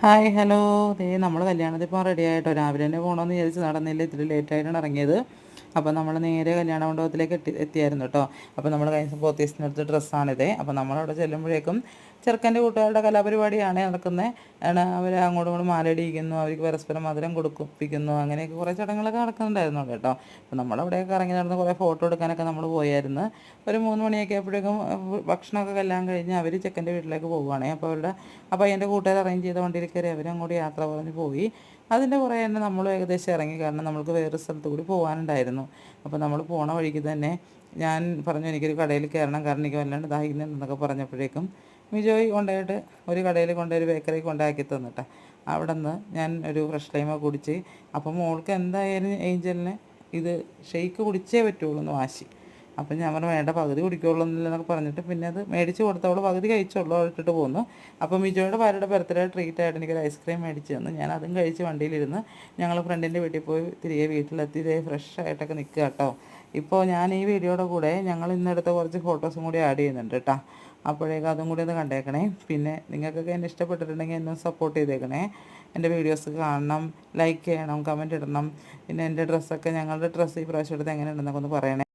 Hi hello. ദേ നമ്മൾ കല്യാണത്തിപ്പോൾ ready ആയിട്ടോ. രാവിലെ തന്നെ പോകണമെന്ന് വിചാരിച്ച് നടന്നില്ല, ഇത്തിരി ലേറ്റായിട്ടാണ് ഇറങ്ങിയത്. അപ്പോൾ നമ്മൾ നേരെ കല്യാണ മണ്ഡപത്തിലേക്ക് എത്തിയായിരുന്നു കേട്ടോ. അപ്പോൾ നമ്മൾ കഴിഞ്ഞ ദിവസം പോത്തീസിനടുത്ത് ഡ്രസ്സാണിത്. അപ്പോൾ നമ്മളവിടെ ചെല്ലുമ്പോഴേക്കും ചെറുക്കൻ്റെ കൂട്ടുകാരുടെ കലാപരിപാടിയാണ് നടക്കുന്നത്. അവർ അങ്ങോട്ടും ഇങ്ങോട്ടും മാലയിടിയിക്കുന്നു, അവർക്ക് പരസ്പരം മധുരം കൊടുപ്പിക്കുന്നു, അങ്ങനെയൊക്കെ കുറേ ചടങ്ങുകളൊക്കെ നടക്കുന്നുണ്ടായിരുന്നു കേട്ടോ. അപ്പോൾ നമ്മളവിടെയൊക്കെ ഇറങ്ങി നടന്ന് കുറേ ഫോട്ടോ എടുക്കാനൊക്കെ നമ്മൾ പോയായിരുന്നു. ഒരു 3 മണിയൊക്കെ ആയപ്പോഴേക്കും ഭക്ഷണമൊക്കെ എല്ലാം കഴിഞ്ഞ് അവർ ചെക്കൻ്റെ വീട്ടിലേക്ക് പോവുകയാണേ. അപ്പോൾ എൻ്റെ കൂട്ടുകാർ അറേഞ്ച് ചെയ്ത വണ്ടിയിൽ കയറി അവരങ്ങോട്ട് യാത്ര പറഞ്ഞ് പോയി. അതിൻ്റെ പുറകെ തന്നെ നമ്മളും ഏകദേശം ഇറങ്ങി, കാരണം നമ്മൾക്ക് വേറെ സ്ഥലത്ത് കൂടി പോകാനുണ്ടായിരുന്നു. അപ്പോൾ നമ്മൾ പോണ വഴിക്ക് തന്നെ ഞാൻ പറഞ്ഞു എനിക്കൊരു കടയിൽ കയറണം, കാരണം എനിക്ക് വല്ലാണ്ട് ദാഹിക്കുന്നുണ്ടെന്നൊക്കെ പറഞ്ഞപ്പോഴേക്കും മിജോയ് കൊണ്ടുപോയിട്ട് ഒരു കടയിൽ കൊണ്ടുപോയി, ഒരു ബേക്കറി കൊണ്ടാക്കി തന്നിട്ട് അവിടെ നിന്ന് ഞാൻ ഒരു ഫ്രഷ് ലൈമ കുടിച്ച്. അപ്പം മോൾക്ക് എന്തായാലും ഏഞ്ചലിന് ഇത് ഷെയ്ക്ക് കുടിച്ചേ പറ്റുള്ളൂ എന്ന് വാശി. അപ്പം ഞാൻ പറഞ്ഞു വേണ്ട, പകുതി കുടിക്കുള്ളൂ എന്നൊക്കെ പറഞ്ഞിട്ട് പിന്നെ അത് മേടിച്ച് കൊടുത്തവൾ പകുതി കഴിച്ചുള്ളൂ, അവൾ ഇട്ടിട്ട് പോന്നു. അപ്പം മിജോയുടെ ഭാര്യയുടെ ബർത്ത്ഡേ ട്രീറ്റായിട്ട് എനിക്കൊരു ഐസ്ക്രീം മേടിച്ച് തന്നു. ഞാൻ അതും കഴിച്ച് വണ്ടിയിലിരുന്ന് ഞങ്ങൾ ഫ്രണ്ടിൻ്റെ വീട്ടിൽ പോയി തിരികെ വീട്ടിലെത്തി ഫ്രഷ് ആയിട്ടൊക്കെ നിൽക്കുക കേട്ടോ. ഇപ്പോൾ ഞാൻ ഈ വീഡിയോയുടെ കൂടെ ഞങ്ങൾ ഇന്നെടുത്ത കുറച്ച് ഫോട്ടോസും കൂടി ആഡ് ചെയ്യുന്നുണ്ട് കേട്ടോ. അപ്പോഴേക്കും അതും കൂടി ഒന്ന് കണ്ടേക്കണേ. പിന്നെ നിങ്ങൾക്കൊക്കെ എന്നെ ഇഷ്ടപ്പെട്ടിട്ടുണ്ടെങ്കിൽ എന്നെ സപ്പോർട്ട് ചെയ്തേക്കണേ. എൻ്റെ വീഡിയോസ് കാണണം, ലൈക്ക് ചെയ്യണം, കമൻറ്റ് ഇടണം. പിന്നെ എൻ്റെ ഡ്രസ്സൊക്കെ, ഞങ്ങളുടെ ഡ്രസ്സ് ഈ പ്രാവശ്യം എടുത്ത് എങ്ങനെ ഉണ്ടെന്നൊക്കെ ഒന്ന് പറയണേ.